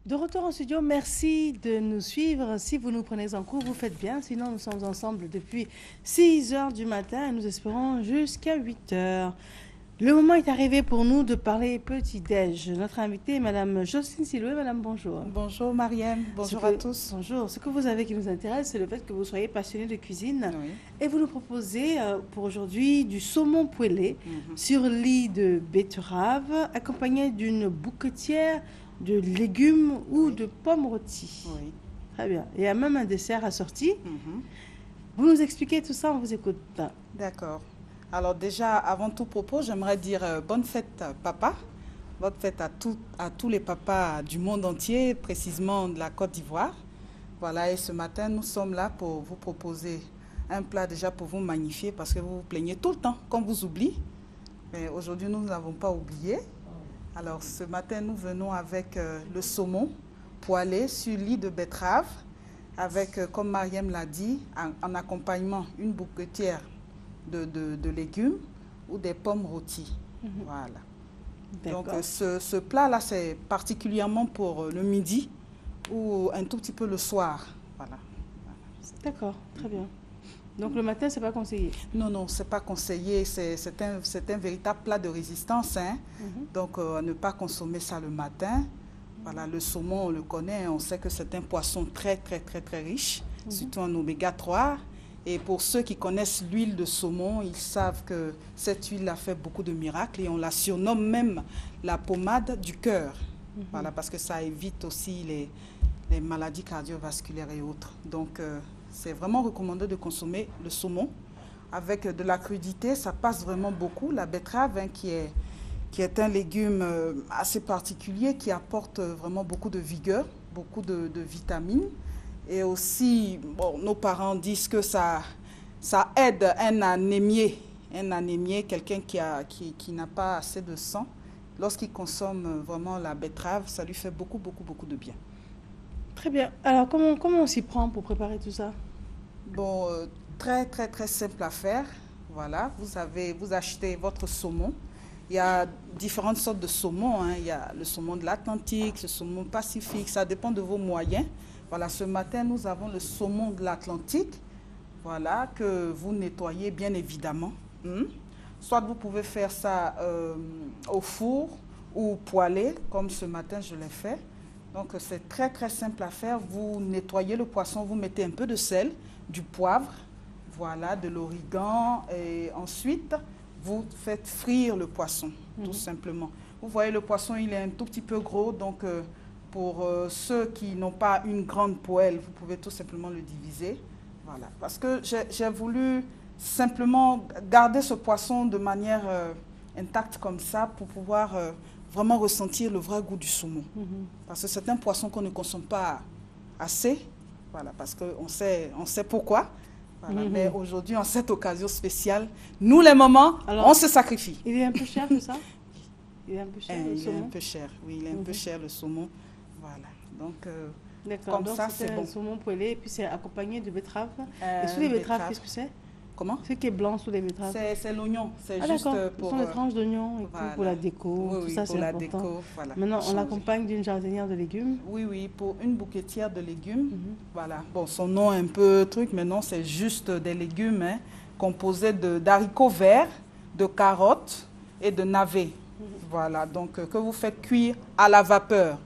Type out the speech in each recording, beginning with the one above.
De retour en studio, merci de nous suivre. Si vous nous prenez en cours, vous faites bien. Sinon, nous sommes ensemble depuis 6 heures du matin et nous espérons jusqu'à 8 heures. Le moment est arrivé pour nous de parler petit-déj. Notre invitée est Madame Jocelyne Siloué. Madame, bonjour. Bonjour Mariam, bonjour à tous. Bonjour. Ce que vous avez qui nous intéresse, c'est le fait que vous soyez passionnée de cuisine. Oui. Et vous nous proposez pour aujourd'hui du saumon poêlé sur lit de betterave, accompagné d'une bouquetière de légumes ou de pommes rôties. Oui. Très bien. Il y a même un dessert assorti. Vous nous expliquez tout ça, on vous écoute. D'accord. Alors déjà, avant tout propos, j'aimerais dire bonne fête papa. Bonne fête à tous les papas du monde entier, précisément de la Côte d'Ivoire. Voilà, et ce matin, nous sommes là pour vous proposer un plat déjà pour vous magnifier parce que vous vous plaignez tout le temps qu'on vous oublie. Mais aujourd'hui, nous n'avons pas oublié. Alors ce matin, nous venons avec le saumon poêlé sur lit de betterave avec, comme Mariam l'a dit, en accompagnement une bouquetière de légumes ou des pommes rôties. Voilà. Donc ce plat-là, c'est particulièrement pour le midi ou un tout petit peu le soir. Voilà. D'accord, très bien. Donc le matin, c'est pas conseillé? Non, non, c'est pas conseillé. C'est un véritable plat de résistance. Hein. Donc ne pas consommer ça le matin. Voilà, le saumon, on le connaît. On sait que c'est un poisson très, très, très, très riche, surtout en oméga 3. Et pour ceux qui connaissent l'huile de saumon, ils savent que cette huile a fait beaucoup de miracles et on la surnomme même la pommade du cœur. Voilà, parce que ça évite aussi les maladies cardiovasculaires et autres. Donc, c'est vraiment recommandé de consommer le saumon avec de la crudité. Ça passe vraiment beaucoup. La betterave, hein, qui est un légume assez particulier qui apporte vraiment beaucoup de vigueur, beaucoup de vitamines. Et aussi, bon, nos parents disent que ça aide un anémié, quelqu'un qui n'a pas assez de sang. Lorsqu'il consomme vraiment la betterave, ça lui fait beaucoup, beaucoup, beaucoup de bien. Très bien. Alors, comment on s'y prend pour préparer tout ça? Bon, très, très, très simple à faire. Voilà, vous achetez votre saumon. Il y a différentes sortes de saumon. Hein. Il y a le saumon de l'Atlantique, le saumon pacifique. Ça dépend de vos moyens. Voilà, ce matin, nous avons le saumon de l'Atlantique. Voilà, que vous nettoyez bien évidemment. Soit vous pouvez faire ça au four ou poêlé, comme ce matin je l'ai fait. Donc c'est très très simple à faire. Vous nettoyez le poisson, vous mettez un peu de sel, du poivre, voilà, de l'origan et ensuite vous faites frire le poisson, tout simplement. Vous voyez, le poisson, il est un tout petit peu gros, donc pour ceux qui n'ont pas une grande poêle, vous pouvez tout simplement le diviser. Voilà, parce que j'ai voulu simplement garder ce poisson de manière intacte comme ça pour pouvoir vraiment ressentir le vrai goût du saumon. Parce que c'est un poisson qu'on ne consomme pas assez, voilà, parce qu'on sait pourquoi. Voilà, mais aujourd'hui, en cette occasion spéciale, nous les mamans, on se sacrifie. Il est un peu cher, c'est ça? Il est un peu cher, le saumon? Il est un peu cher, oui, il est un peu cher le saumon. Voilà, donc comme ça, c'est bon. Saumon poêlé, et puis c'est accompagné de betterave. Et sous les betteraves, qu'est-ce que c'est? Comment? Ce qui est blanc sous les betteraves. C'est l'oignon, c'est juste pour... Ce sont les tranches d'oignon et voilà. Pour la déco, oui, tout ça c'est important. Déco, voilà. Maintenant, on l'accompagne d'une jardinière de légumes. Oui, oui, pour une bouquetière de légumes. Voilà, bon, son nom est un peu truc, mais non, c'est juste des légumes hein, composés d'haricots verts, de carottes et de navets. Voilà, donc que vous faites cuire à la vapeur.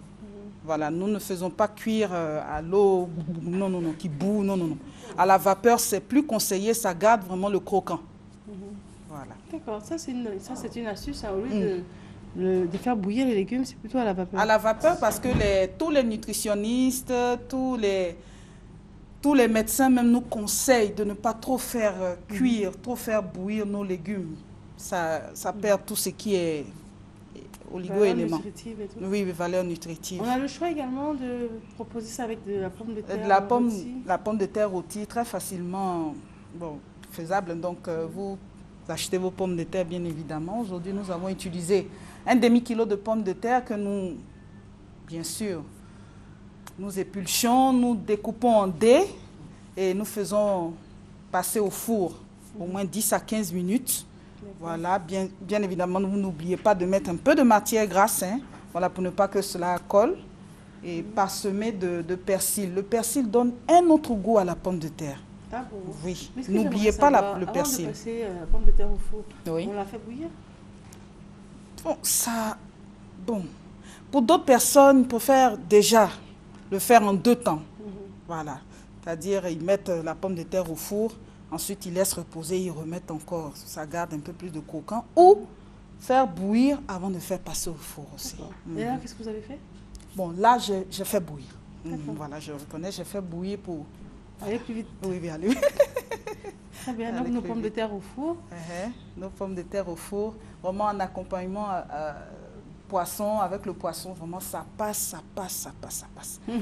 Voilà, nous ne faisons pas cuire à l'eau, non, non, non, qui bout, non, non, non. À la vapeur, c'est plus conseillé, ça garde vraiment le croquant. Voilà. D'accord, ça c'est une astuce, hein, au lieu de faire bouillir les légumes, c'est plutôt à la vapeur. À la vapeur parce que tous les nutritionnistes, tous les médecins même nous conseillent de ne pas trop faire cuire, trop faire bouillir nos légumes. Ça perd tout ce qui est oligo-éléments. Oui, valeur nutritive. On a le choix également de proposer ça avec de la pomme de terre la pomme de terre rôtie, très facilement faisable. Donc, vous achetez vos pommes de terre, bien évidemment. Aujourd'hui, nous avons utilisé un demi-kilo de pommes de terre que nous, bien sûr, nous épulchons, nous découpons en dés et nous faisons passer au four au moins 10 à 15 minutes. Voilà, bien évidemment, vous n'oubliez pas de mettre un peu de matière grasse, hein, voilà, pour ne pas que cela colle. et parsemé de persil. Le persil donne un autre goût à la pomme de terre. Ah bon? Oui, Mais ce que n'oubliez j'aimerais pas savoir, le avant persil. de passer la pomme de terre au four, Oui. on la fait bouillir? Bon, bon. Pour d'autres personnes, pour faire déjà, le faire en 2 temps. Voilà. C'est-à-dire, ils mettent la pomme de terre au four, ensuite ils laissent reposer, ils remettent encore. Ça garde un peu plus de croquant. Ou faire bouillir avant de faire passer au four aussi. Et là, qu'est-ce que vous avez fait? Bon, là, j'ai fait bouillir. Voilà, je reconnais, j'ai fait bouillir pour... Allez plus vite. Oui, allez. Très bien, donc nos pommes de terre au four. Nos pommes de terre au four, vraiment en accompagnement poisson, avec le poisson, vraiment ça passe.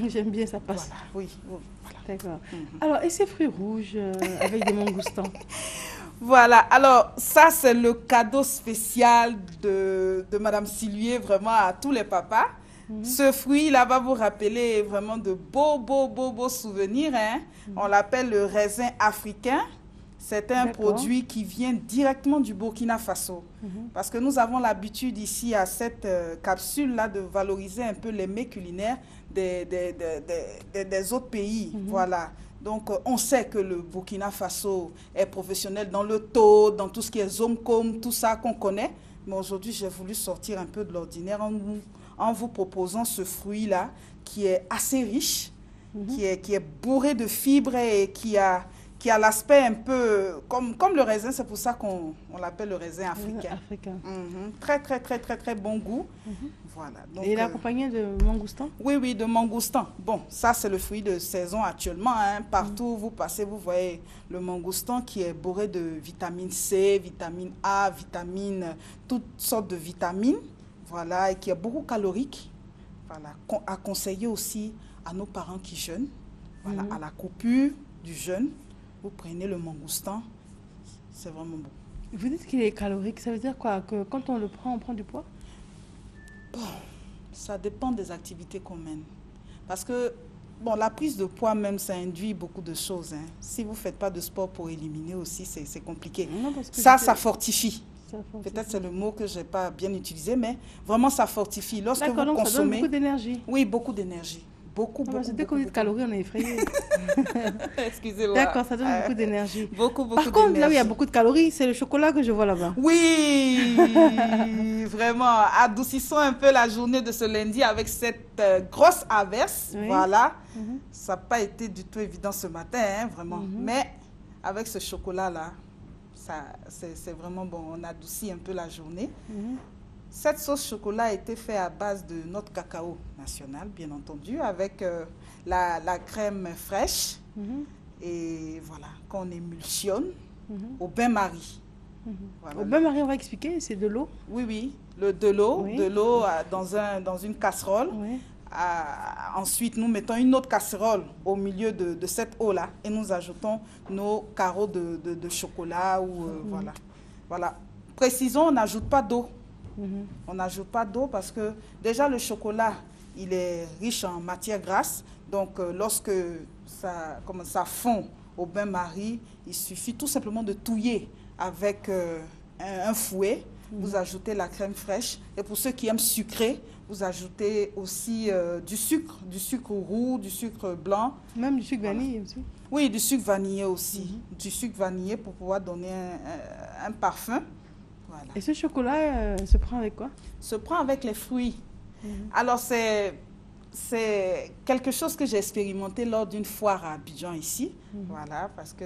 J'aime bien, ça passe. Voilà, oui, voilà. D'accord. Alors, et ces fruits rouges avec des mangoustans? Voilà, alors ça c'est le cadeau spécial de Madame Sylvier, vraiment à tous les papas. Ce fruit-là va vous rappeler vraiment de beaux souvenirs. Hein. On l'appelle le raisin africain. C'est un produit qui vient directement du Burkina Faso. Parce que nous avons l'habitude ici à cette capsule-là de valoriser un peu les mets culinaires des autres pays. Voilà. Donc, on sait que le Burkina Faso est professionnel dans le taux, dans tout ce qui est zomcom, tout ça qu'on connaît. Mais aujourd'hui, j'ai voulu sortir un peu de l'ordinaire en vous proposant ce fruit-là qui est assez riche, qui est bourré de fibres et qui a l'aspect un peu comme le raisin. C'est pour ça qu'on l'appelle le raisin africain. Très bon goût. Voilà. Donc, et il est accompagné de mangoustan? Oui, de mangoustan. Bon, ça c'est le fruit de saison actuellement. Hein. Partout où vous passez, vous voyez le mangoustan qui est bourré de vitamine C, vitamine A, toutes sortes de vitamines. Voilà, et qui est beaucoup calorique. Voilà, à conseiller aussi à nos parents qui jeûnent. Voilà, à la coupure du jeûne, vous prenez le mangoustan, c'est vraiment bon. Vous dites qu'il est calorique, ça veut dire quoi? Que quand on le prend, on prend du poids? Bon, ça dépend des activités qu'on mène. Parce que, bon, la prise de poids même, ça induit beaucoup de choses. Hein. Si vous ne faites pas de sport pour éliminer aussi, c'est compliqué. Non, parce que ça fortifie. Peut-être c'est le mot que je n'ai pas bien utilisé, mais vraiment ça fortifie. Lorsque vous donc consommez... ça donne beaucoup d'énergie. Oui, beaucoup d'énergie. Beaucoup. Dès qu'on dit de calories, on est effrayé. Excusez-moi. D'accord, ça donne beaucoup d'énergie. Beaucoup Par contre, là où il y a beaucoup de calories, c'est le chocolat que je vois là-bas. Oui, vraiment. Adoucissons un peu la journée de ce lundi avec cette grosse averse. Oui. Voilà. Ça n'a pas été du tout évident ce matin, hein, vraiment. Mais avec ce chocolat-là, c'est vraiment bon. On adoucit un peu la journée. Cette sauce chocolat a été faite à base de notre cacao national, bien entendu, avec la crème fraîche. Et voilà, qu'on émulsionne au bain-marie. Voilà. Au bain-marie, on va expliquer, c'est de l'eau? Oui, de l'eau dans une casserole. Ensuite, nous mettons une autre casserole au milieu de cette eau-là et nous ajoutons nos carreaux de chocolat. Voilà. Précisons, on n'ajoute pas d'eau. On n'ajoute pas d'eau parce que déjà le chocolat, il est riche en matière grasse. Donc lorsque ça fond au bain-marie, il suffit tout simplement de touiller avec un fouet. Vous ajoutez la crème fraîche. Et pour ceux qui aiment sucré, vous ajoutez aussi du sucre roux, du sucre blanc. Même du sucre vanillé aussi? Oui, du sucre vanillé aussi. Du sucre vanillé pour pouvoir donner un parfum. Voilà. Et ce chocolat se prend avec quoi? Se prend avec les fruits. Alors, c'est quelque chose que j'ai expérimenté lors d'une foire à Abidjan ici. Voilà, parce que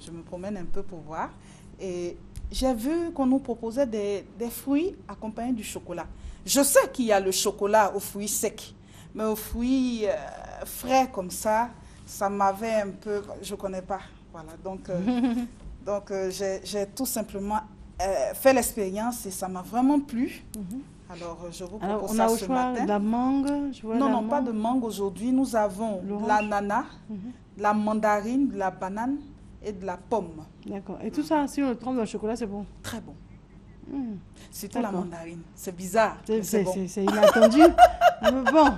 je me promène un peu pour voir. Et j'ai vu qu'on nous proposait des fruits accompagnés du chocolat. Je sais qu'il y a le chocolat aux fruits secs, mais aux fruits frais comme ça m'avait un peu... Je ne connais pas. Voilà, donc j'ai tout simplement... fait l'expérience et ça m'a vraiment plu. Alors, je vous propose ça ce matin. On a au choix de la mangue? Non, pas de mangue aujourd'hui. Nous avons l'ananas, la mandarine, de la banane et de la pomme. D'accord. Et tout ça, si on le trempe dans le chocolat, c'est bon? Très bon. Surtout la mandarine. C'est bizarre, c'est bon. C'est inattendu. Mais bon,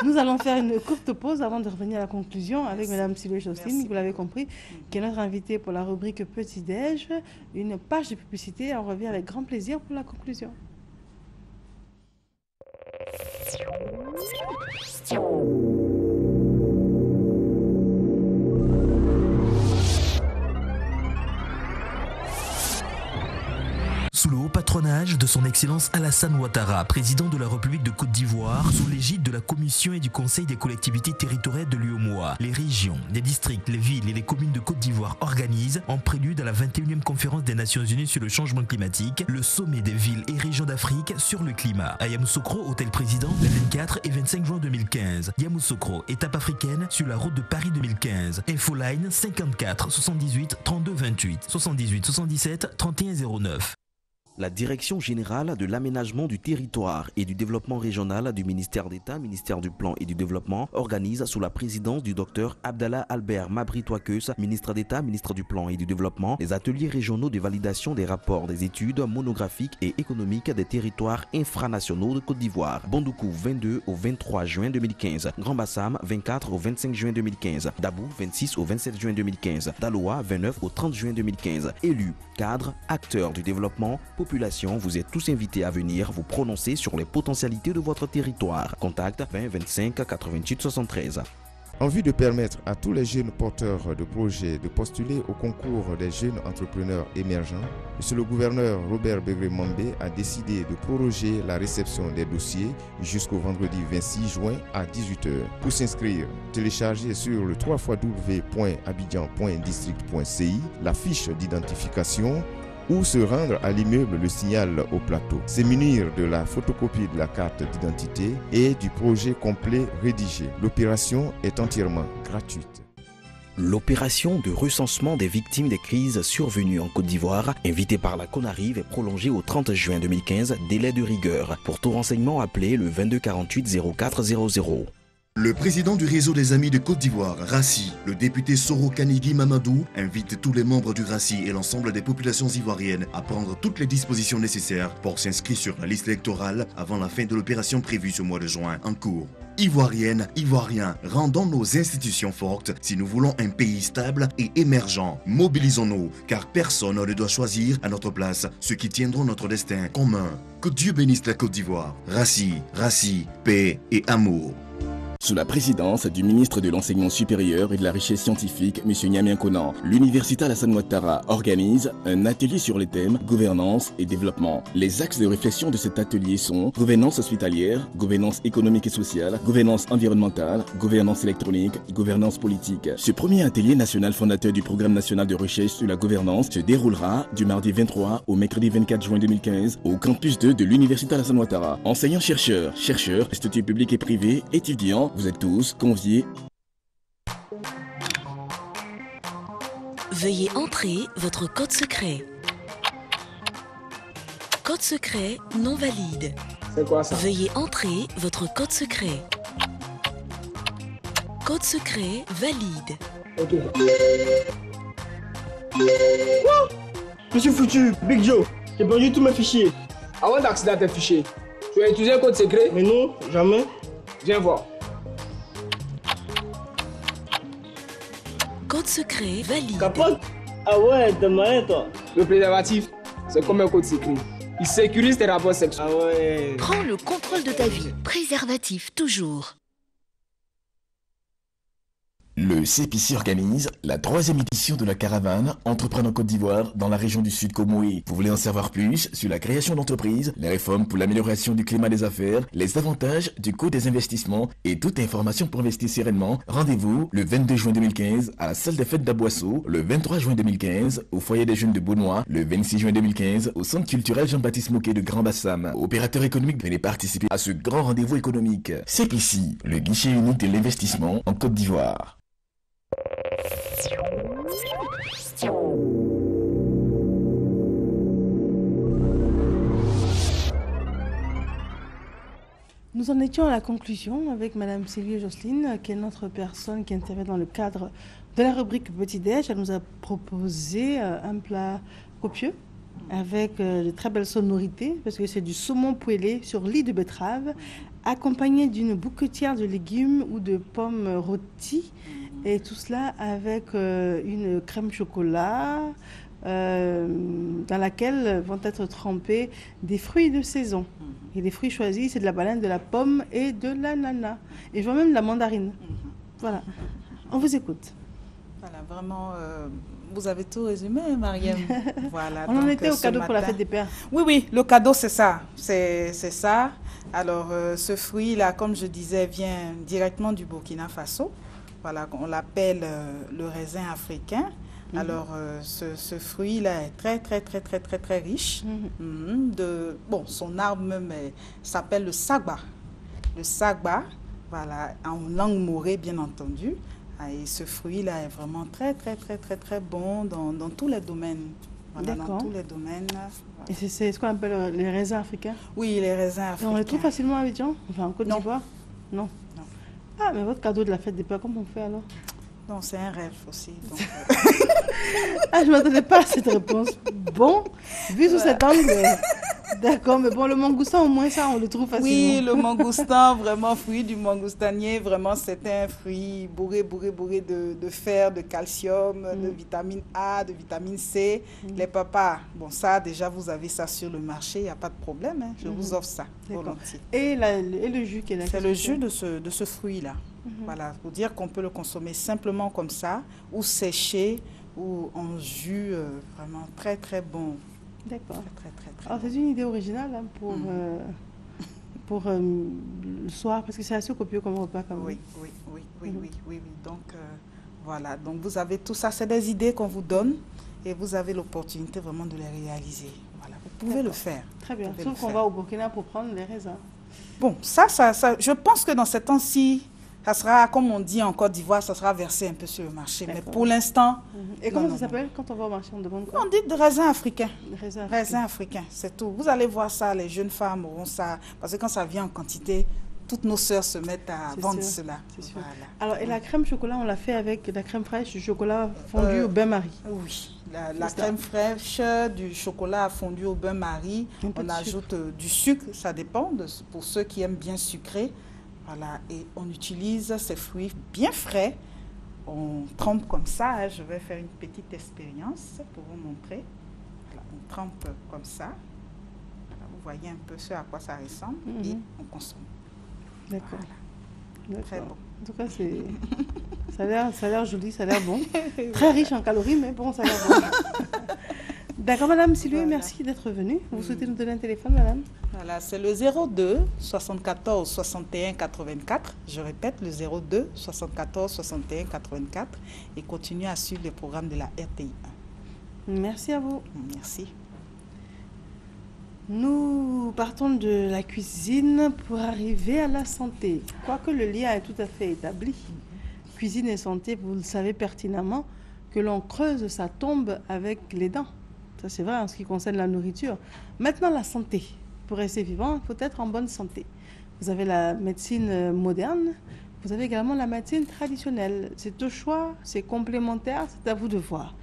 nous allons faire une courte pause avant de revenir à la conclusion avec Mme Sylvie Jocelyne, vous l'avez compris, qui est notre invitée pour la rubrique Petit-Déj. Une page de publicité. On revient avec grand plaisir pour la conclusion. Sous le haut patronage de son Excellence Alassane Ouattara, président de la République de Côte d'Ivoire, sous l'égide de la Commission et du Conseil des collectivités territoriales de l'UEMOA, les régions, les districts, les villes et les communes de Côte d'Ivoire organisent, en prélude à la 21e conférence des Nations Unies sur le changement climatique, le sommet des villes et régions d'Afrique sur le climat. À Yamoussoukro, hôtel président, les 24 et 25 juin 2015. Yamoussoukro, étape africaine sur la route de Paris 2015. Infoline 54 78 32 28 78 77 31 09. La Direction générale de l'aménagement du territoire et du développement régional du ministère d'État, ministère du Plan et du Développement, organise sous la présidence du docteur Abdallah Albert Mabri-Touakeus, ministre d'État, ministre du Plan et du Développement, les ateliers régionaux de validation des rapports des études monographiques et économiques des territoires infranationaux de Côte d'Ivoire. Bondoukou, 22 au 23 juin 2015. Grand Bassam, 24 au 25 juin 2015. Dabou, 26 au 27 juin 2015. Daloa, 29 au 30 juin 2015. Élus, cadres, acteurs du développement, population, vous êtes tous invités à venir vous prononcer sur les potentialités de votre territoire. Contact 20 25 88 73. En vue de permettre à tous les jeunes porteurs de projets de postuler au concours des jeunes entrepreneurs émergents, Monsieur le gouverneur Robert Begré-Mambé a décidé de proroger la réception des dossiers jusqu'au vendredi 26 juin à 18 h. Pour s'inscrire, téléchargez sur le www.abidjan.district.ci la fiche d'identification ou se rendre à l'immeuble Le Signal au plateau. Se munir de la photocopie de la carte d'identité et du projet complet rédigé. L'opération est entièrement gratuite. L'opération de recensement des victimes des crises survenues en Côte d'Ivoire, invitée par la CONARIV, est prolongée au 30 juin 2015, délai de rigueur. Pour tout renseignement, appelez le 22 48 0400. Le président du réseau des Amis de Côte d'Ivoire, RACI, le député Soro Kanigui Mamadou, invite tous les membres du RACI et l'ensemble des populations ivoiriennes à prendre toutes les dispositions nécessaires pour s'inscrire sur la liste électorale avant la fin de l'opération prévue ce mois de juin en cours. Ivoiriennes, Ivoiriens, rendons nos institutions fortes si nous voulons un pays stable et émergent. Mobilisons-nous, car personne ne doit choisir à notre place ceux qui tiendront notre destin commun. Que Dieu bénisse la Côte d'Ivoire. RACI, paix et amour. Sous la présidence du ministre de l'Enseignement supérieur et de la Richesse scientifique, M. Niamien Konan, l'Université Alassane Ouattara organise un atelier sur les thèmes gouvernance et développement. Les axes de réflexion de cet atelier sont gouvernance hospitalière, gouvernance économique et sociale, gouvernance environnementale, gouvernance électronique, gouvernance politique. Ce premier atelier national fondateur du programme national de recherche sur la gouvernance se déroulera du mardi 23 au mercredi 24 juin 2015 au campus 2 de l'Université Alassane Ouattara. Enseignants-chercheurs, instituts publics et privés, étudiants, vous êtes tous conviés. Veuillez entrer votre code secret. Code secret non valide. C'est quoi ça? Veuillez entrer votre code secret. Code secret valide. Ok. Quoi? Monsieur foutu, Big Joe, j'ai perdu tous mes fichiers. Avant d'accéder à tes fichiers, tu as utilisé un code secret? Mais non, jamais. Viens voir. Code secret valide. Capote? Ah ouais, t'es malin toi. Le préservatif, c'est comme un code secret. Il sécurise tes rapports sexuels. Ah ouais. Prends le contrôle de ta vie. Préservatif toujours. Le CPC organise la 3e édition de la caravane Entreprendre en Côte d'Ivoire dans la région du Sud Comoé. Vous voulez en savoir plus sur la création d'entreprises, les réformes pour l'amélioration du climat des affaires, les avantages du coût des investissements et toute information pour investir sereinement? Rendez-vous le 22 juin 2015 à la salle des fêtes d'Aboisseau, le 23 juin 2015 au foyer des jeunes de Beaunois, le 26 juin 2015 au centre culturel Jean-Baptiste Moquet de Grand Bassam. Opérateurs économiques, venez participer à ce grand rendez-vous économique. CPC, le guichet unique de l'investissement en Côte d'Ivoire. Nous en étions à la conclusion avec Madame Sylvie Jocelyne, qui est notre personne qui intervient dans le cadre de la rubrique Petit-Déj. Elle nous a proposé un plat copieux avec de très belles sonorités, parce que c'est du saumon poêlé sur lit de betterave, accompagné d'une bouquetière de légumes ou de pommes rôties. Et tout cela avec une crème chocolat, dans laquelle vont être trempés des fruits de saison. Et les fruits choisis, c'est de la banane, de la pomme et de l'ananas. Et je vois même de la mandarine. Voilà. On vous écoute. Voilà, vraiment, vous avez tout résumé, Mariam. Voilà, on en était au cadeau pour la fête des pères. Oui, le cadeau, c'est ça. C'est ça. Alors, ce fruit-là, comme je disais, vient directement du Burkina Faso. Voilà, on l'appelle le raisin africain. Alors, ce fruit-là est très riche. Son arbre même s'appelle le sagba. Le sagba, voilà, en langue morée, bien entendu. Et ce fruit-là est vraiment très bon dans tous les domaines. Voilà, dans tous les domaines. Voilà. Et c'est ce qu'on appelle les raisins africains? Oui, les raisins africains. Et on les trouve facilement à Abidjan? Enfin, en Côte d'Ivoire? Non. Ah, mais votre cadeau de la fête des pères, comment on fait alors? Non, c'est un rêve aussi. Donc, je ne m'attendais pas à cette réponse. Bon, vu sous cet angle, d'accord, mais bon, le mangoustan, au moins ça, on le trouve facilement. Oui, le mangoustan, vraiment, fruit du mangoustanier, vraiment, c'est un fruit bourré de fer, de calcium, de vitamine A, de vitamine C. Les papas, bon, ça, déjà, vous avez ça sur le marché, il n'y a pas de problème, hein, je vous offre ça, volontiers. Et le jus qui est là? C'est le jus de ce fruit-là. Voilà, pour dire qu'on peut le consommer simplement comme ça, ou séché, ou en jus, vraiment très bon. D'accord. Très Alors, c'est une idée originale hein, pour le soir, parce que c'est assez copieux comme repas quand même. Oui. Donc, voilà, donc vous avez tout ça, c'est des idées qu'on vous donne, et vous avez l'opportunité vraiment de les réaliser. Voilà, vous pouvez le faire. Très bien, sauf qu'on va au Burkina pour prendre les raisins. Bon, ça, je pense que dans ces temps-ci, ça sera, comme on dit en Côte d'Ivoire, ça sera versé un peu sur le marché. Mais pour l'instant... Et comment ça s'appelle quand on va au marché? On demande quoi? On dit de raisin africain. Raisin africain, c'est tout. Vous allez voir ça, les jeunes femmes auront ça. Parce que quand ça vient en quantité, toutes nos sœurs se mettent à vendre cela. Voilà. Alors, et la crème chocolat, on l'a fait avec de la crème fraîche, du chocolat fondu au bain-marie. Oui, la crème fraîche, du chocolat fondu au bain-marie. On ajoute du sucre, ça dépend, pour ceux qui aiment bien sucré. Voilà, et on utilise ces fruits bien frais. On trempe comme ça. Hein. Je vais faire une petite expérience pour vous montrer. Voilà, on trempe comme ça. Voilà, vous voyez un peu ce à quoi ça ressemble et on consomme. D'accord. Voilà. Très bon. En tout cas, ça a l'air joli, ça a l'air bon. Très riche en calories, mais bon, ça a l'air bon. D'accord, Madame Sylvie, merci d'être venue. Vous souhaitez nous donner un téléphone, Madame? Voilà, c'est le 02 74 61 84. Je répète, le 02 74 61 84. Et continuez à suivre les programmes de la RTI 1. Merci à vous. Merci. Nous partons de la cuisine pour arriver à la santé. Quoique le lien est tout à fait établi, cuisine et santé, vous le savez pertinemment, que l'on creuse sa tombe avec les dents. Ça, c'est vrai en ce qui concerne la nourriture. Maintenant, la santé. Pour rester vivant, il faut être en bonne santé. Vous avez la médecine moderne, vous avez également la médecine traditionnelle. C'est au choix, c'est complémentaire, c'est à vous de voir.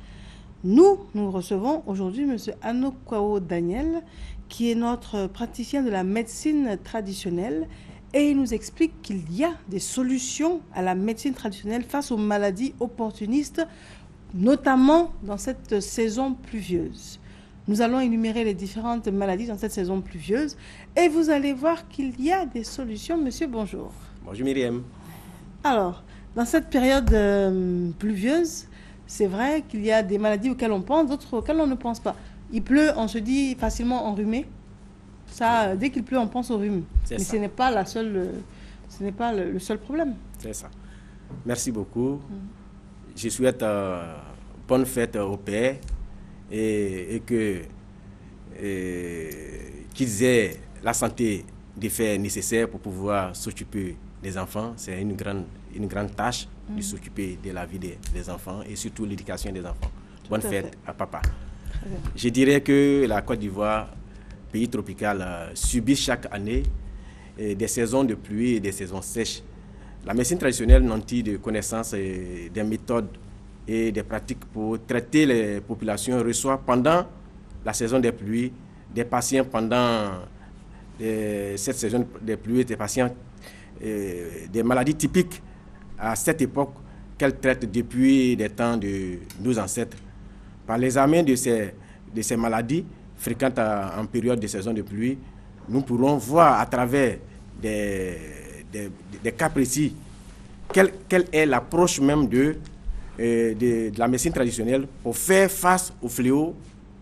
Nous recevons aujourd'hui M. Anokwao Daniel, qui est notre praticien de la médecine traditionnelle, et il nous explique qu'il y a des solutions à la médecine traditionnelle face aux maladies opportunistes, notamment dans cette saison pluvieuse. Nous allons énumérer les différentes maladies dans cette saison pluvieuse et vous allez voir qu'il y a des solutions. Monsieur, bonjour. Bonjour Myriam. Alors, dans cette période pluvieuse, c'est vrai qu'il y a des maladies auxquelles on pense, d'autres auxquelles on ne pense pas. Il pleut, on se dit facilement enrhumé. Ça, dès qu'il pleut, on pense au rhume. Mais ce n'est pas le seul problème. C'est ça. Merci beaucoup. Je souhaite bonne fête au père et qu'ils aient la santé de faire nécessaire pour pouvoir s'occuper des enfants. C'est une grande tâche de s'occuper de la vie des enfants et surtout l'éducation des enfants. Bonne fête à papa. Je dirais que la Côte d'Ivoire, pays tropical, subit chaque année des saisons de pluie et des saisons sèches. La médecine traditionnelle nantie de connaissances et des méthodes et des pratiques pour traiter les populations reçoit pendant la saison des pluies des patients pendant cette saison des pluies, des patients des maladies typiques à cette époque qu'elle traite depuis des temps de nos ancêtres. par l'examen de ces maladies fréquentes en période de saison de pluie, nous pourrons voir à travers des cas précis quelle est l'approche même de la médecine traditionnelle pour faire face au fléau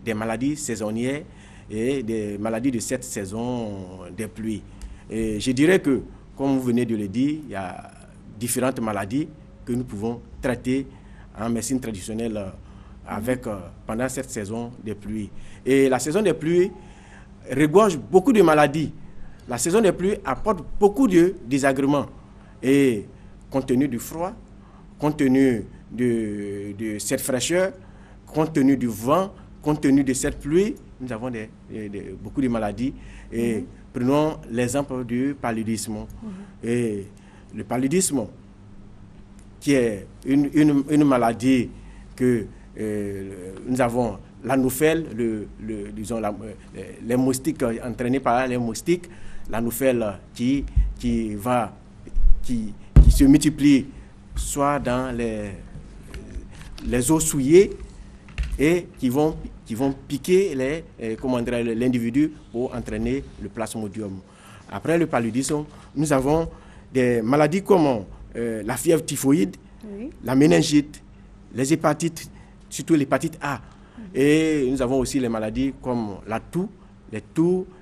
des maladies saisonnières et des maladies de cette saison des pluies. Et je dirais que, comme vous venez de le dire, il y a différentes maladies que nous pouvons traiter en médecine traditionnelle pendant cette saison des pluies. Et la saison des pluies regorge beaucoup de maladies. La saison des pluies apporte beaucoup de désagréments. Et compte tenu du froid, compte tenu de cette fraîcheur, compte tenu du vent, compte tenu de cette pluie, nous avons beaucoup de maladies. Et prenons l'exemple du paludisme. Et le paludisme, qui est une maladie que nous avons, l'anophèle, disons, les moustiques entraînés par les moustiques, l'anophèle qui se multiplie soit dans les eaux souillées et qui vont piquer l'individu pour entraîner le plasmodium. Après le paludisme, nous avons des maladies comme la fièvre typhoïde, la méningite, les hépatites, surtout l'hépatite A. Et nous avons aussi les maladies comme la toux,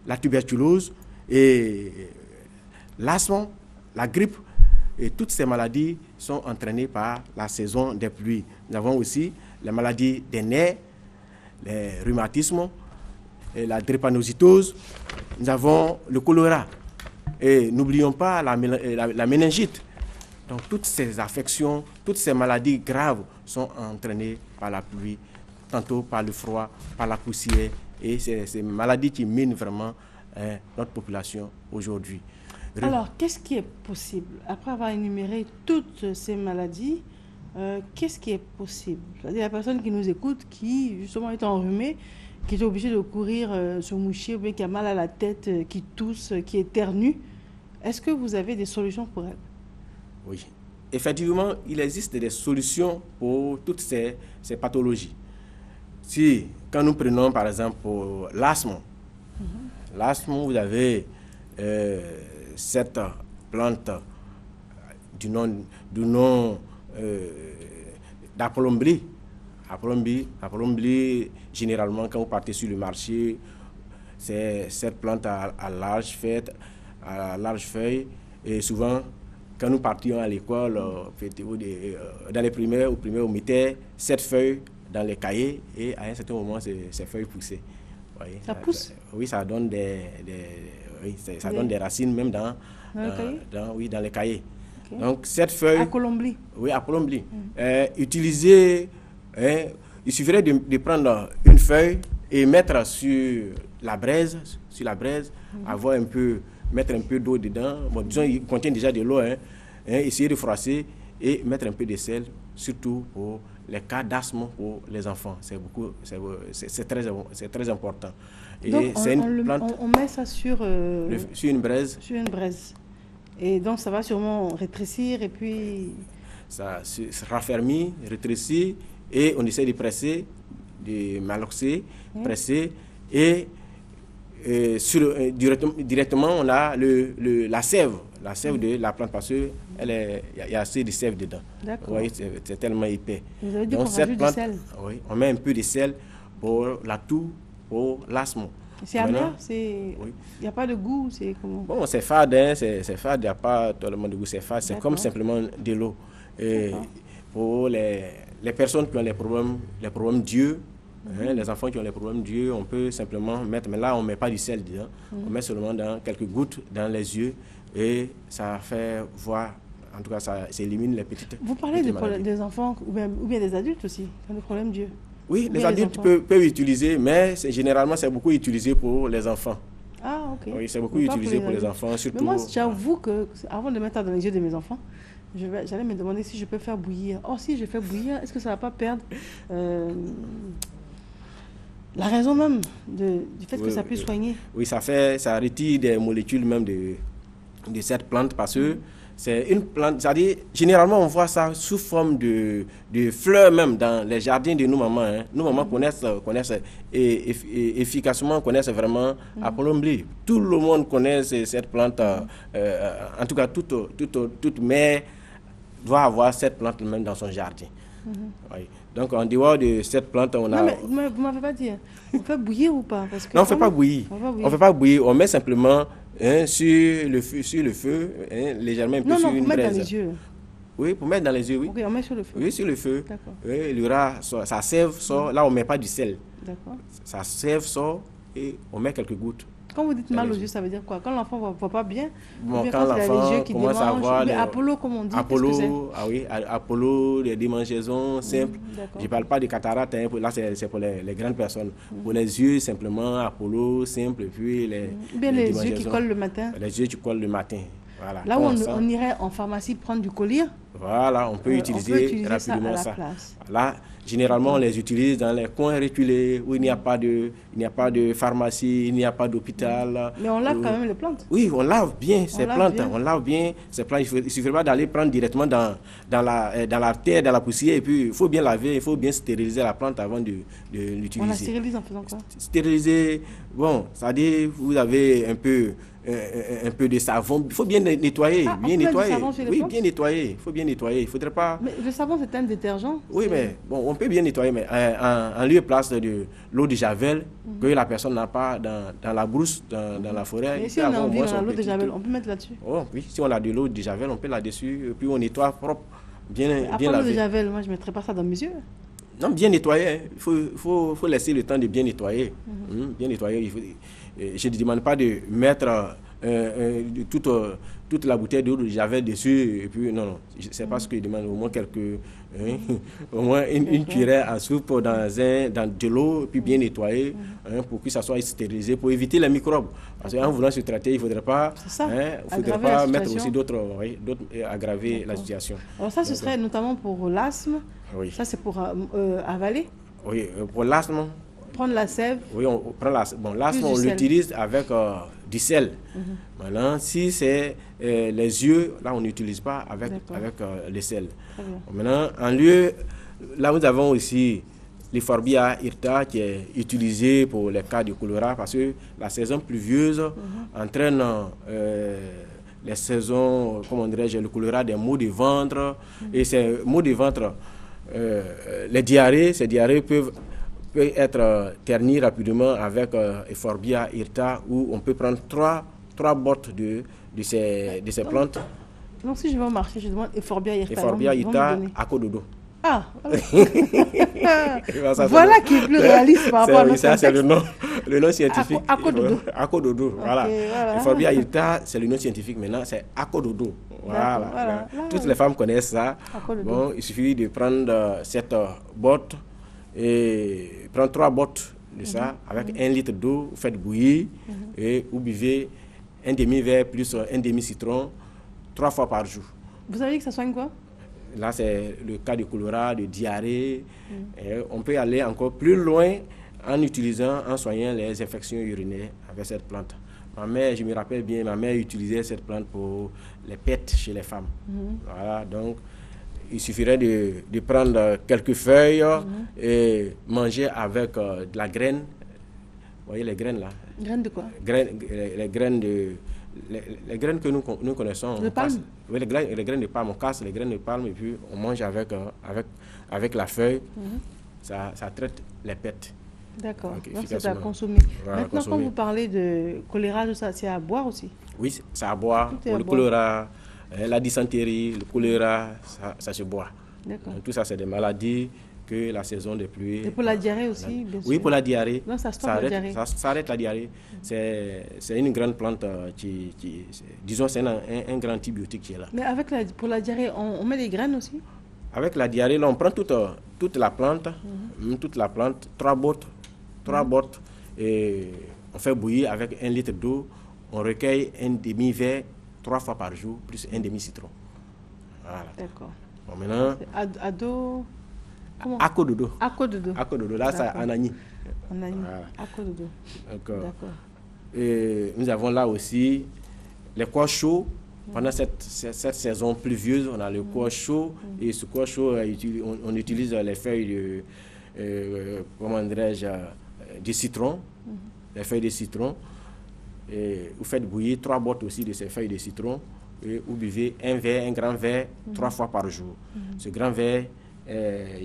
la tuberculose et l'asthme, la grippe. Et toutes ces maladies sont entraînées par la saison des pluies. Nous avons aussi les maladies des nerfs, les rhumatismes, et la drépanocytose. Nous avons le choléra. Et n'oublions pas la méningite. Donc toutes ces affections, toutes ces maladies graves sont entraînées par la pluie, tantôt par le froid, par la poussière. Et c'est ces maladies qui minent vraiment notre population aujourd'hui. Alors, qu'est-ce qui est possible? Après avoir énuméré toutes ces maladies, qu'est-ce qui est possible? C'est-à-dire la personne qui nous écoute, qui justement est enrhumée, qui est obligée de courir se moucher, ou bien qui a mal à la tête, qui tousse, qui éternue. Est-ce que vous avez des solutions pour elle? Oui. Effectivement, il existe des solutions pour toutes ces pathologies. Quand nous prenons par exemple l'asthme, l'asthme, vous avez cette plante du nom d'apolombrie. Apolombrie, généralement, quand vous partez sur le marché, c'est cette plante à large feuille. Et souvent, quand nous partions à l'école, dans les primaires, on mettait cette feuille dans les cahiers et à un certain moment, ces feuilles poussaient. Ça pousse? Oui, ça donne ça donne des racines même dans les cahiers. Okay. Donc, cette feuille... Apolombrie. Oui, apolombrie. Utilisée, il suffirait de prendre une feuille et mettre sur la braise, mettre un peu d'eau dedans. Bon, disons, il contient déjà de l'eau. Essayer de froisser et mettre un peu de sel, surtout pour les cas d'asthme pour les enfants. C'est très important. Et donc, on met ça sur une braise. Sur une braise. Et donc, ça va sûrement rétrécir et puis... Ça se raffermit, rétrécit et on essaie de presser, de malaxer, presser et directement on a la sève de la plante parce qu'il y a assez de sève dedans. D'accord. Vous voyez, c'est tellement épais. Vous avez dit qu'on rajoute du sel? Oui, on met un peu de sel pour la toux, pour l'asthme. C'est amer? Il n'y a pas de goût? C'est comment? Bon, c'est fade, c'est fade, il n'y a pas tellement de goût, c'est fade. C'est comme simplement de l'eau. Et pour les personnes qui ont les problèmes d'yeux, les enfants qui ont les problèmes d'yeux, on peut simplement mettre, mais là on ne met pas du sel dedans, on met seulement dans quelques gouttes dans les yeux et ça fait voir, en tout cas ça élimine les petites. Vous parlez des enfants ou bien des adultes aussi, qui ont des problèmes d'yeux? Oui, les adultes peuvent utiliser, mais généralement c'est beaucoup utilisé pour les enfants. Ah, ok. Oui, c'est beaucoup utilisé pour les enfants, surtout. Mais moi, j'avoue que avant de mettre ça dans les yeux de mes enfants, j'allais me demander si je peux faire bouillir. Oh, si je fais bouillir, est-ce que ça ne va pas perdre la raison même du fait que ça puisse soigner? Oui, ça retire des molécules même de cette plante parce que C'est une plante, c'est-à-dire, généralement, on voit ça sous forme de fleurs même dans les jardins de nos mamans. Hein. Nos mamans connaissent efficacement, connaissent vraiment Apollomblé. Tout le monde connaît cette plante. En tout cas, toute mère doit avoir cette plante même dans son jardin. Oui. Donc, en dehors de cette plante, on a... Non, mais vous ne m'avez pas dit, on fait bouillir ou pas? Parce que non, on ne fait pas bouillir. On ne fait pas bouillir. On met simplement sur le feu, légèrement un peu sur une braise. Non, pour mettre dans les yeux. Oui, pour mettre dans les yeux, oui. Ok, on met sur le feu. Oui, sur le feu. D'accord. Oui, il y aura, ça sève, sort. Là, on ne met pas du sel. D'accord. Ça sève, sort et on met quelques gouttes. Quand vous dites mal aux yeux, ça veut dire quoi? Quand l'enfant ne voit pas bien? Bon, quand l'enfant commence à voir... Apollo, comme on dit, Apollo, ah oui, Apollo, des démangeaisons simples. Je ne parle pas de cataracte, hein, là c'est pour les grandes personnes. Pour les yeux, simplement, Apollo, simple, et puis les yeux qui collent le matin. Les yeux qui collent le matin, voilà. Là où on irait en pharmacie prendre du collier. Voilà, on peut utiliser rapidement ça. Là, généralement, on les utilise dans les coins reculés où il n'y a pas de pharmacie, il n'y a pas d'hôpital. Mais on lave quand même les plantes. Oui, on lave bien ces plantes. On lave bien ces plantes. Il ne suffit pas d'aller prendre directement dans la terre, dans la poussière. Et puis, il faut bien laver, il faut bien stériliser la plante avant de l'utiliser. On la stérilise en faisant quoi? Stériliser, bon, c'est-à-dire vous avez un peu de savon. Il faut bien nettoyer. Bien nettoyer. Oui, bien nettoyer. Il faut bien nettoyer. Il faudrait pas... Mais le savon, c'est un détergent. Oui, mais bon, on peut bien nettoyer, mais en lieu et place de l'eau de javel que la personne n'a pas dans la brousse, dans la forêt. Et si on a envie dans l'eau de javel, on peut mettre là-dessus? Oh, oui, si on a de l'eau de javel, on peut là-dessus. Et puis on nettoie propre, bien lavé. Après l'eau de javel, moi, je ne mettrais pas ça dans mes yeux. Non, bien nettoyer. Hein. Il faut laisser le temps de bien nettoyer. Bien nettoyer. Je ne demande pas de mettre toute la bouteille d'eau de javel dessus. Et puis, non. C'est pas ce que je demande. Au moins au moins une cuillère à soupe dans de l'eau, puis bien nettoyer, pour que ça soit stérilisé, pour éviter les microbes. Parce qu'en voulant se traiter, il ne faudrait pas, mettre aussi d'autres, aggraver la situation. Alors ça, ce serait notamment pour l'asthme. Oui. Ça, c'est pour avaler. Oui, pour l'asthme. Prendre la sève. Oui, on prend l'asthme. Bon, l'asthme, on l'utilise avec du sel. Maintenant, si c'est les yeux, là, on n'utilise pas avec le sel. Maintenant, en lieu, là, nous avons aussi l'Euphorbia hirta qui est utilisé pour les cas de choléra parce que la saison pluvieuse entraîne les saisons, comment dirais-je, le choléra, des maux de ventre. Et ces maux de ventre, ces diarrhées peuvent être ternies rapidement avec Euphorbia hirta, où on peut prendre trois bottes de ces plantes. Donc si je vais au marché, je demande Euphorbia hirta. Euphorbia hirta akododo. Ah, voilà qui est plus réaliste par rapport à notre c'est le nom scientifique. Akododo. Akododo, voilà. Euphorbia hirta, c'est le nom scientifique maintenant, c'est akododo. Voilà. Toutes les femmes connaissent ça. Bon, il suffit de prendre cette botte et prendre 3 bottes de ça avec 1 litre d'eau, vous faites bouillir et vous buvez un demi-verre plus un demi-citron 3 fois par jour. Vous avez dit que ça soigne quoi? Là, c'est le cas de choléra, de diarrhée. Et on peut aller encore plus loin en soignant les infections urinaires avec cette plante. Ma mère, je me rappelle bien, ma mère utilisait cette plante pour les pets chez les femmes. Voilà, donc il suffirait de prendre quelques feuilles et manger avec de la graine. Vous voyez les graines là? Graines de quoi? Les graines que nous connaissons. De palme? Oui, les graines de palme. On casse les graines de palme et puis on mange avec la feuille. Ça traite les pets. D'accord, donc c'est à consommer. Voilà, maintenant, quand vous parlez de choléra, c'est à boire aussi? Oui, c'est à boire. Pour le choléra, la dysenterie, le choléra, ça se boit. Donc, tout ça, c'est des maladies que la saison des pluies... Et pour la diarrhée aussi, bien sûr. Oui, pour la diarrhée. Non, ça stoppe la diarrhée. Ça arrête la diarrhée. C'est une grande plante disons, c'est un grand antibiotique qui est là. Mais pour la diarrhée, on met des graines aussi? Avec la diarrhée, là, on prend toute la plante, 3 bottes, et on fait bouillir avec 1 litre d'eau. On recueille un demi-verre 3 fois par jour, plus un demi-citron. Voilà. D'accord. Bon, maintenant... Akododo. Akododo, là, c'est Anani. Anani, Akododo. D'accord. Et nous avons là aussi les coins chauds Pendant cette saison pluvieuse, on a le corps chaud. Et ce corps chaud, on utilise les feuilles comment dirais-je, de citron. Les feuilles de citron. Et vous faites bouillir 3 bottes aussi de ces feuilles de citron. Et vous buvez un grand verre 3 fois par jour. Ce grand verre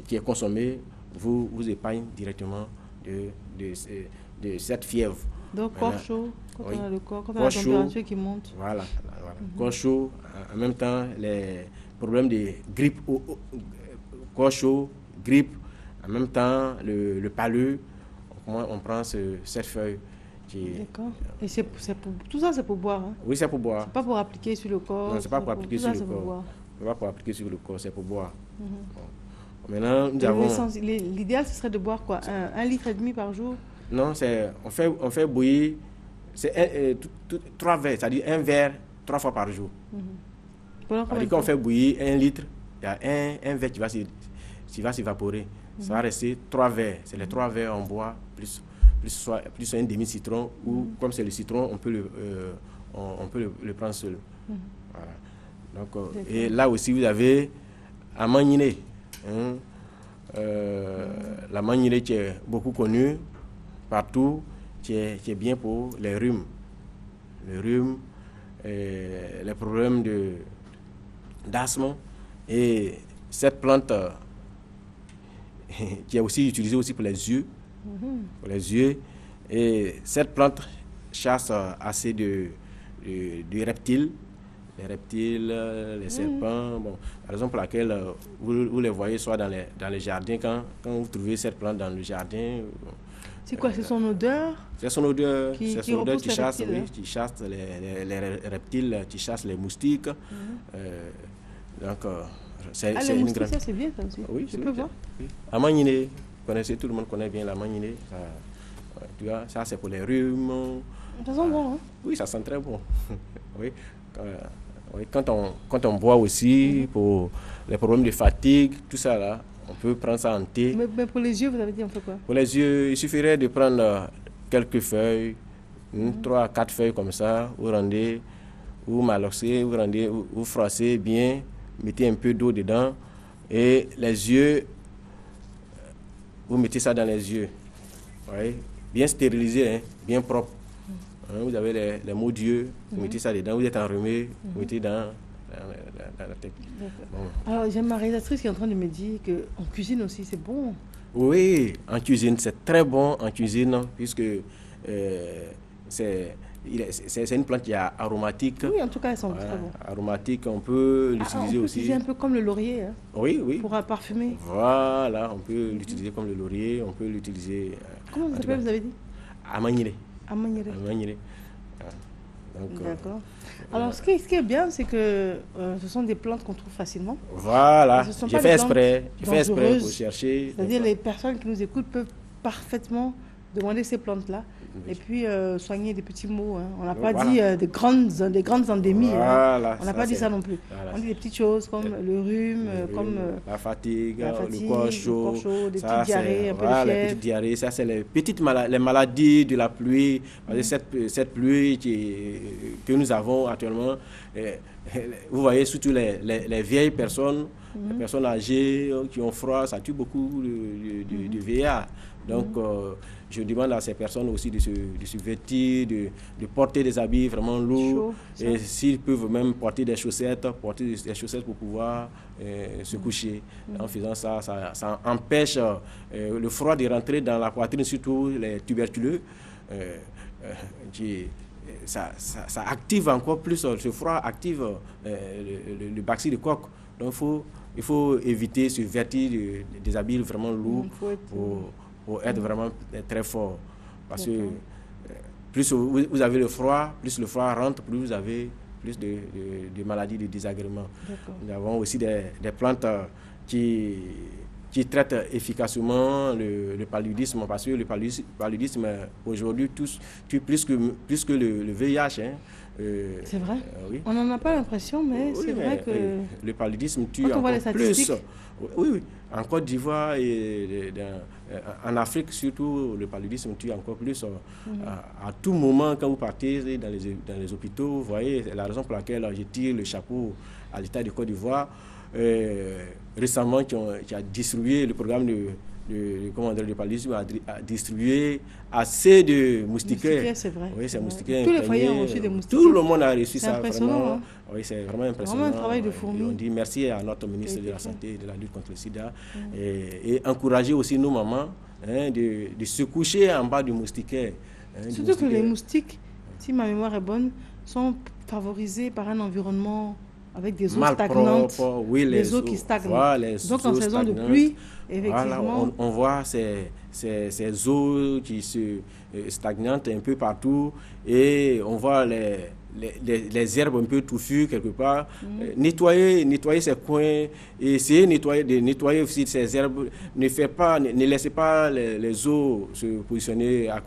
qui est consommé vous épargne directement de cette fièvre. Donc corps chaud, quand on a le corps, quand on a corps la chaud, température qui monte. Voilà. Corps chaud, en même temps les problèmes de grippe, corps chaud, grippe, en même temps le palud, on prend cette feuille. D'accord. Et tout ça, c'est pour boire, hein? Oui, c'est pour boire. C'est pas pour appliquer sur le corps. Non, c'est pas pour appliquer sur le corps. C'est pas pour appliquer sur le corps, c'est pour boire. Bon. Maintenant, nous avons... L'idéal, ce serait de boire quoi, 1,5 litre par jour? Non, on fait bouillir 3 verres, c'est-à-dire 1 verre 3 fois par jour. C'est-à-dire qu'on fait bouillir 1 litre, il y a un verre qui va s'évaporer. Ça va rester 3 verres. C'est les 3 verres en bois, plus un demi-citron, ou comme c'est le citron, on peut le prendre seul. Voilà. Donc, et là aussi, vous avez la manginée. La manginée qui est beaucoup connue partout, qui est bien pour les rhumes. Le rhume, les problèmes d'asthme. Et cette plante qui est aussi utilisée aussi pour les yeux. Pour les yeux. Et cette plante chasse assez de reptiles. Les reptiles, les serpents. Bon, la raison pour laquelle vous les voyez soit dans les jardins, quand vous trouvez cette plante dans le jardin. C'est quoi, c'est son odeur? C'est son odeur qui chasse, reptiles, oui, qui chasse les reptiles, qui chasse les moustiques. Donc, c'est une grande... ça c'est bien ça aussi. Oui, je peux voir. Oui. La manginée, tout le monde connaît bien la manginée. Tu vois, ça c'est pour les rhumes. Ça sent bon, hein? Oui, ça sent très bon. Oui. Quand on boit aussi pour les problèmes de fatigue, tout ça là, on peut prendre ça en thé. Mais pour les yeux, vous avez dit on fait quoi? Pour les yeux, il suffirait de prendre quelques feuilles, 3 à 4 feuilles comme ça, vous rendez, vous malaxez, vous froissez bien, mettez un peu d'eau dedans et les yeux, vous mettez ça dans les yeux. Oui, bien stérilisé, hein, bien propre. Vous avez les mots d'yeux, vous mettez ça dedans, vous êtes enrhumé, vous mettez dans la tête. Bon. Alors, j'ai ma réalisatrice qui est en train de me dire qu'en cuisine aussi, c'est bon. Oui, en cuisine, c'est très bon en cuisine, puisque c'est une plante qui est aromatique. Oui, en tout cas, elles sont très bon. Aromatique, on peut l'utiliser aussi. C'est un peu comme le laurier. Hein, oui. Pour parfumer. Voilà, on peut l'utiliser comme le laurier, on peut l'utiliser... Comment ça s'appelle, vous avez dit? Amaniré. Amaniré. D'accord. Alors, ce qui est bien, c'est que ce sont des plantes qu'on trouve facilement. Voilà, j'ai fait exprès pour chercher. C'est-à-dire les personnes qui nous écoutent peuvent parfaitement demander ces plantes-là. Et puis soigner des petits maux. Hein. On n'a pas dit des grandes endémies. Voilà, hein. On n'a pas dit ça non plus. Voilà, on dit des petites choses comme le rhume, comme la fatigue, le corps chaud, des petites diarrhées, un peu de fièvre. Les petites diarrhées, ça c'est les petites les maladies de la pluie. Cette pluie que nous avons actuellement, vous voyez surtout les vieilles personnes, les personnes âgées qui ont froid, ça tue beaucoup de VIH. Donc, je demande à ces personnes aussi de se vêtir, de porter des habits vraiment lourds. Et s'ils peuvent même porter des chaussettes pour pouvoir se coucher. En faisant ça, ça empêche le froid de rentrer dans la poitrine, surtout les tuberculeux. Ça active encore plus, ce froid active le bacille de coque. Donc, il faut éviter de se vêtir des habits vraiment lourds pour être vraiment très fort. Parce que plus vous avez le froid, plus le froid rentre, plus vous avez plus de maladies, de désagréments. Nous avons aussi des plantes qui traitent efficacement le paludisme, parce que le paludisme aujourd'hui tue plus que le VIH. Hein. C'est vrai. Oui. On n'en a pas l'impression, mais c'est vrai que... Le paludisme tue encore plus. Oui. En Côte d'Ivoire et en Afrique surtout, le paludisme tue encore plus. À tout moment, quand vous partez dans les hôpitaux, vous voyez, c'est la raison pour laquelle je tire le chapeau à l'État de Côte d'Ivoire. Récemment, qui a distribué le programme de paludisme, a distribué assez de moustiquaires. C'est vrai. Oui, c'est moustiquaires. Tous les foyers ont reçu des moustiquaires. Tout le monde a reçu ça. Impressionnant. Oui, c'est vraiment impressionnant. Vraiment un travail de fourmi. On dit merci à notre ministre de la Santé et de la lutte contre le sida et encourager aussi nos mamans de se coucher en bas du moustiquaire. Surtout que les moustiques, si ma mémoire est bonne, sont favorisés par un environnement avec des eaux stagnantes, les eaux qui stagnent. Donc en saison de pluie, effectivement... on voit ces eaux qui se stagnantes un peu partout et on voit les herbes un peu touffues quelque part. Nettoyer ces coins et essayer de nettoyer aussi ces herbes. Ne laissez pas les eaux se positionner à